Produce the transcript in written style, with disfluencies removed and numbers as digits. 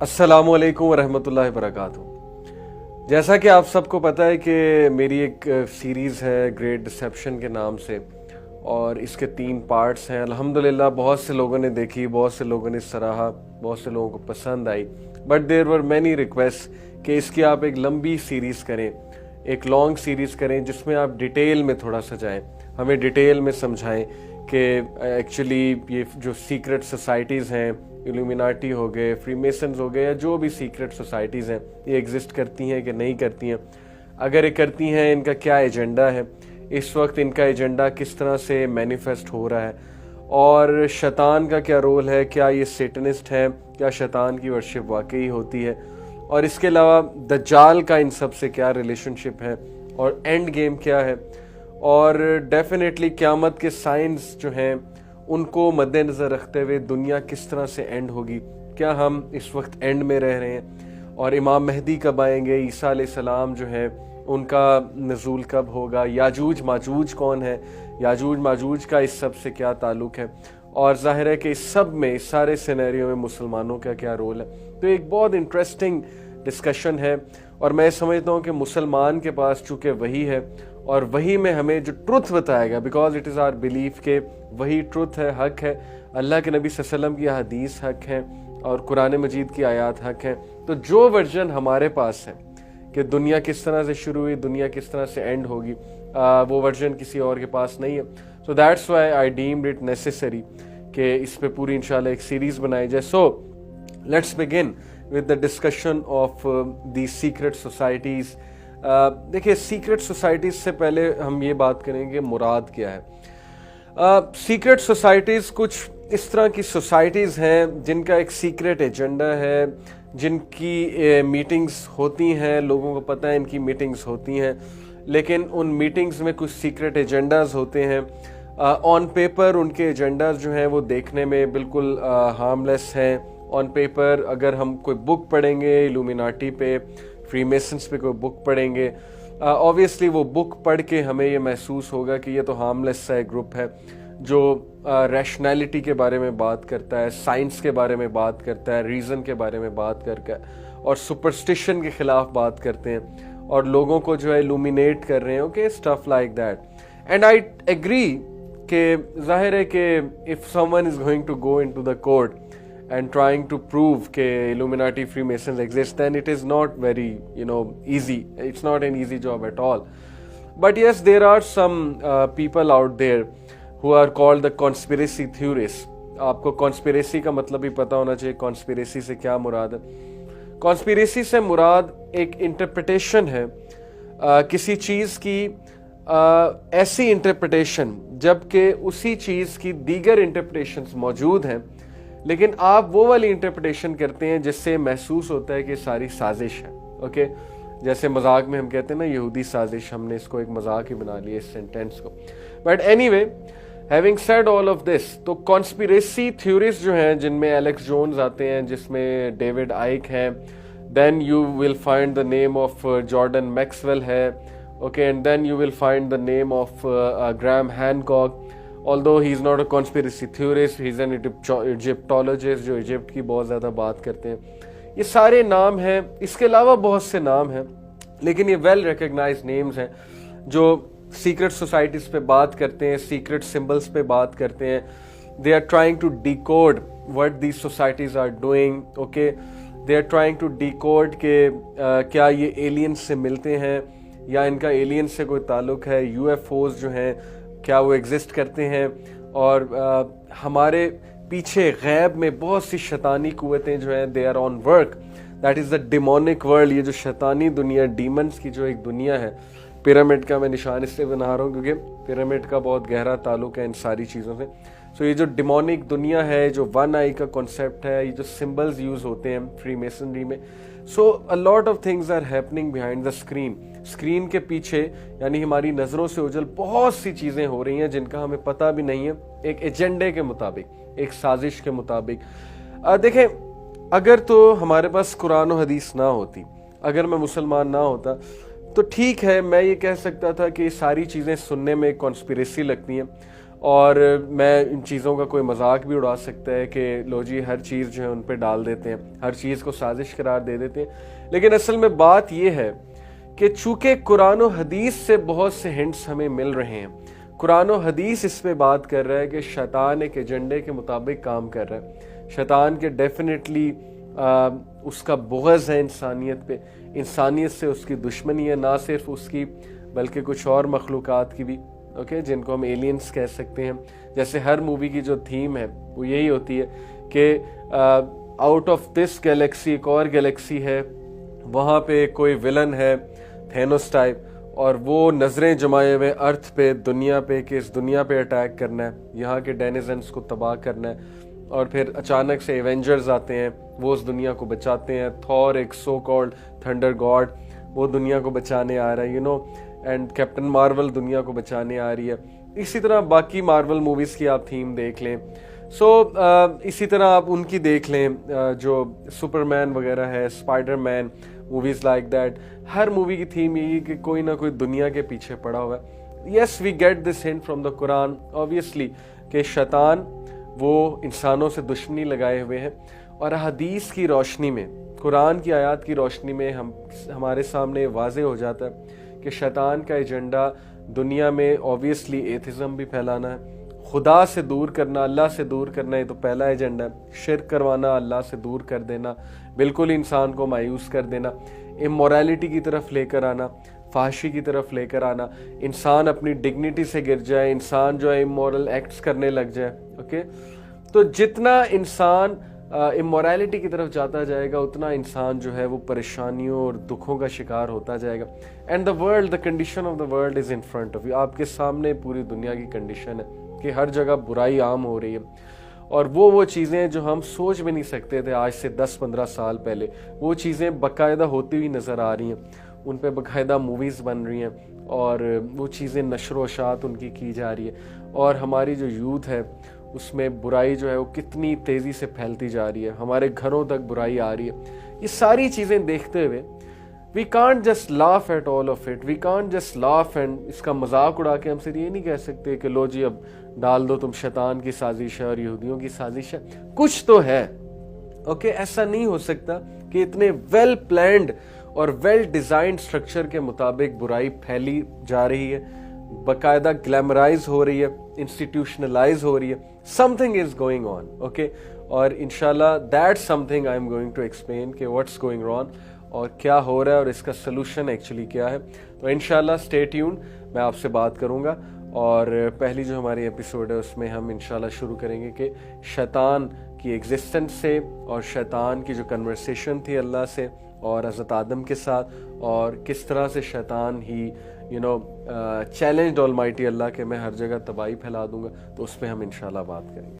अस्सलामुअलैकुम वरहमतुल्लाहि वबरकातुहू। जैसा कि आप सबको पता है कि मेरी एक सीरीज़ है ग्रेट डिसेप्शन के नाम से, और इसके 3 पार्ट्स हैं। अल्हम्दुलिल्लाह बहुत से लोगों ने देखी, बहुत से लोगों ने सराहा, बहुत से लोगों को पसंद आई। But there were many request कि इसकी आप एक लंबी सीरीज़ करें, एक लॉन्ग सीरीज़ करें जिसमें आप डिटेल में थोड़ा सा जाएँ, हमें डिटेल में समझाएं कि एक्चुअली ये जो सीक्रेट सोसाइटीज़ हैं, इल्यूमिनाटी हो गए, फ्रीमेसन्स हो गए, या जो भी सीक्रेट सोसाइटीज़ हैं, ये एग्जिस्ट करती हैं कि नहीं करती हैं। अगर ये करती हैं, इनका क्या एजेंडा है, इस वक्त इनका एजेंडा किस तरह से मैनिफेस्ट हो रहा है, और शैतान का क्या रोल है, क्या ये सेटनिस्ट हैं, क्या शैतान की वर्शिप वाकई होती है, और इसके अलावा दज्जाल का इन सब से क्या रिलेशनशिप है, और एंड गेम क्या है, और डेफिनेटली क़यामत के साइंस जो हैं उनको मद्देनज़र रखते हुए दुनिया किस तरह से एंड होगी, क्या हम इस वक्त एंड में रह रहे हैं, और इमाम मेहदी कब आएंगे, ईसा अलैहिस्सलाम जो है उनका नज़ूल कब होगा, याजूज माजूज कौन है, याजूज माजूज का इस सब से क्या ताल्लुक़ है, और ज़ाहिर है कि इस सब में, इस सारे सिनेरियो में मुसलमानों का क्या रोल है। तो एक बहुत इंटरेस्टिंग डिस्कशन है, और मैं समझता हूँ कि मुसलमान के पास चूँकि वही है, और वही में हमें जो ट्रुथ बताएगा, because it is our belief के वही ट्रुथ है, हक है, अल्लाह के नबी सल्लल्लाहु अलैहि वसल्लम की हदीस हक है, और कुरान मजीद की आयत हक है। तो जो वर्जन हमारे पास है कि दुनिया किस तरह से शुरू हुई, दुनिया किस तरह से एंड होगी, वो वर्जन किसी और के पास नहीं है। So that's why I deemed it necessary कि इस पे पूरी इंशाल्लाह एक सीरीज़ बनाई जाए। So let's begin with the discussion of the secret societies. देखिए, सीक्रेट सोसाइटीज़ से पहले हम ये बात करेंगे मुराद क्या है। सीक्रेट सोसाइटीज़ कुछ इस तरह की सोसाइटीज़ हैं जिनका एक सीक्रेट एजेंडा है, जिनकी मीटिंग्स होती हैं, लोगों को पता है इनकी मीटिंग्स होती हैं, लेकिन उन मीटिंग्स में कुछ सीक्रेट एजेंडाज होते हैं। ऑन पेपर उनके एजेंडाज जो हैं वो देखने में बिल्कुल हार्मलेस हैं। ऑन पेपर अगर हम कोई बुक पढ़ेंगे इल्यूमिनाटी पे, फ्रीमेसन्स पे कोई बुक पढ़ेंगे, ऑब्वियसली वो बुक पढ़ के हमें ये महसूस होगा कि ये तो हार्मलेस सा एक ग्रुप है जो रैशनैलिटी के बारे में बात करता है, साइंस के बारे में बात करता है, रीज़न के बारे में बात करके, और सुपरस्टिशन के ख़िलाफ़ बात करते हैं, और लोगों को जो है इल्यूमिनेट कर रहे हैं, okay, stuff like that. And I agree कि जाहिर है कि if someone is going to go into the court and trying to prove ke Illuminati Freemasons exist, then it is not very easy. It's not an easy job at all. But yes, there are some people out there who are called the conspiracy theorists. आपको conspiracy का मतलब भी पता होना चाहिए, conspiracy से क्या मुराद है। conspiracy से मुराद एक interpretation है किसी चीज़ की, ऐसी interpretation जबकि उसी चीज़ की दीगर interpretations मौजूद हैं, लेकिन आप वो वाली इंटरप्रिटेशन करते हैं जिससे महसूस होता है कि सारी साजिश है। ओके, जैसे मजाक में हम कहते हैं ना, यहूदी साजिश, हमने इसको एक मजाक ही बना लिया इस सेंटेंस को। But anyway, having said all of this, तो कॉन्स्पिरेसी थ्योरीज जो हैं, जिनमें एलेक्स जोन्स आते हैं, जिसमें डेविड आइक हैं, then you will find the name of Jordan Maxwell है, okay, and then you will find the name of Graham Hancock. Although he is not a conspiracy theorist, he is an Egyptologist जो Egypt की बहुत ज़्यादा बात करते हैं। ये सारे नाम हैं, इसके अलावा बहुत से नाम हैं, लेकिन ये वेल रिकग्नाइज्ड नेम्स हैं जो सीक्रेट सोसाइटीज़ पे बात करते हैं, सीक्रेट सिंबल्स पे बात करते हैं। They are trying to decode what these societies are doing, okay, they are trying to decode के क्या ये एलियंस से मिलते हैं या इनका एलियंस से कोई ताल्लुक है, यूएफओज जो हैं क्या वो एग्जिस्ट करते हैं, और हमारे पीछे गैब में बहुत सी शैतानी कुव्वतें जो हैं, they are on work, that is the demonic world. ये जो शैतानी दुनिया, डीमंस की जो एक दुनिया है, पिरामिड का मैं निशान इसलिए बना रहा हूँ क्योंकि पिरामिड का बहुत गहरा ताल्लुक है इन सारी चीज़ों से। सो ये जो डिमोनिक दुनिया है, जो वन आई का कॉन्सेप्ट है, ये जो सिम्बल्स यूज़ होते हैं फ्री मेसनरी में, so a lot of things are happening behind the screen. Screen के पीछे, यानी हमारी नज़रों से ओझल बहुत सी चीज़ें हो रही हैं जिनका हमें पता भी नहीं है, एक एजेंडे के मुताबिक, एक साजिश के मुताबिक। देखें, अगर तो हमारे पास कुरान और हदीस ना होती, अगर मैं मुसलमान ना होता, तो ठीक है, मैं ये कह सकता था कि सारी चीज़ें सुनने में कॉन्स्पिरेसी लगती हैं, और मैं इन चीज़ों का कोई मजाक भी उड़ा सकता है कि लो जी हर चीज़ जो है उन पे डाल देते हैं, हर चीज़ को साजिश करार दे देते हैं। लेकिन असल में बात यह है कि चूंकि कुरान और हदीस से बहुत से हिंट्स हमें मिल रहे हैं, कुरान और हदीस इस पे बात कर रहा है कि शैतान एक एजेंडे के मुताबिक काम कर रहा है। शैतान के डेफिनेटली उसका बुग़्ज़ है इंसानियत पे, इंसानियत से उसकी दुश्मनी है, ना सिर्फ उसकी बल्कि कुछ और मखलूक़ात की भी, ओके, जिनको हम एलियंस कह सकते हैं। जैसे हर मूवी की जो थीम है वो यही होती है कि आउट ऑफ दिस गैलेक्सी एक और गैलेक्सी है, वहाँ पे कोई विलन है थेनोस टाइप, और वो नज़रें जमाए हुए अर्थ पे, दुनिया पे, कि इस दुनिया पे अटैक करना है, यहाँ के डेनिजन्स को तबाह करना है। और फिर अचानक से एवेंजर्स आते हैं, वो उस दुनिया को बचाते हैं। थॉर एक सो कॉल्ड थंडर गॉड, वो दुनिया को बचाने आ रहा है, you know, and captain Marvel दुनिया को बचाने आ रही है। इसी तरह बाकी मार्वल मूवीज़ की आप थीम देख लें। इसी तरह आप उनकी देख लें, जो सुपरमैन वगैरह है, Spiderman, movies like that. Her movie की थीम यही कि कोई ना कोई दुनिया के पीछे पड़ा हुआ है। Yes, we get this hint from the Quran obviously कि शैतान वो इंसानों से दुश्मनी लगाए हुए हैं, और हदीस की रोशनी में, कुरान की आयत की रोशनी में हमारे सामने वाज़े हो जाता है कि शैतान का एजेंडा दुनिया में ऑब्वियसली एथिज़म भी फैलाना है, खुदा से दूर करना, अल्लाह से दूर करना, ये तो पहला एजेंडा है। शिर्क करवाना, अल्लाह से दूर कर देना, बिल्कुल इंसान को मायूस कर देना, इमोरलिटी की तरफ लेकर आना, फाहशी की तरफ लेकर आना, इंसान अपनी डिग्निटी से गिर जाए, इंसान जो है इमोरल एक्ट्स करने लग जाए। ओके, तो जितना इंसान इमोरलिटी की तरफ जाता जाएगा उतना इंसान जो है वो परेशानियों और दुखों का शिकार होता जाएगा। And the world, the condition of the world is in front of you, आपके सामने पूरी दुनिया की कंडीशन है कि हर जगह बुराई आम हो रही है, और वो चीज़ें जो हम सोच भी नहीं सकते थे आज से 10-15 साल पहले, वो चीज़ें बाकायदा होती हुई नज़र आ रही हैं, उन पे बाकायदा मूवीज़ बन रही हैं, और वो चीज़ें नशर व शात उनकी की जा रही है, और हमारी जो यूथ है उसमें बुराई जो है वो कितनी तेज़ी से फैलती जा रही है, हमारे घरों तक बुराई आ रही है। ये सारी चीज़ें देखते हुए we can't just laugh at all of it, we can't just laugh and इसका मजाक उड़ा के हम सिर्फ ये नहीं कह सकते कि लो जी अब डाल दो तुम शैतान की साजिश है और यहूदियों की साजिश है, कुछ तो है। ओके, ऐसा नहीं हो सकता कि इतने वेल प्लान्ड और वेल डिजाइंड स्ट्रक्चर के मुताबिक बुराई फैली जा रही है, बाकायदा ग्लैमराइज हो रही है, इंस्टीट्यूशनलाइज हो रही है, something is going on. Okay, और इंशाल्लाह that's something I am going to explain कि व्हाट्स गोइंग ऑन और क्या हो रहा है और इसका सोल्यूशन एक्चुअली क्या है। तो इंशाल्लाह स्टे ट्यून्ड, मैं आपसे बात करूंगा, और पहली जो हमारी एपिसोड है उसमें हम इंशाल्लाह शुरू करेंगे कि शैतान की एग्जिस्टेंस से और शैतान की जो कन्वर्सेशन थी अल्लाह से और हज़रत आदम के साथ, और किस तरह से शैतान ही चैलेंज्ड ऑलमाइटी अल्लाह के मैं हर जगह तबाही फैला दूंगा, तो उस पर हम इंशाल्लाह बात करेंगे।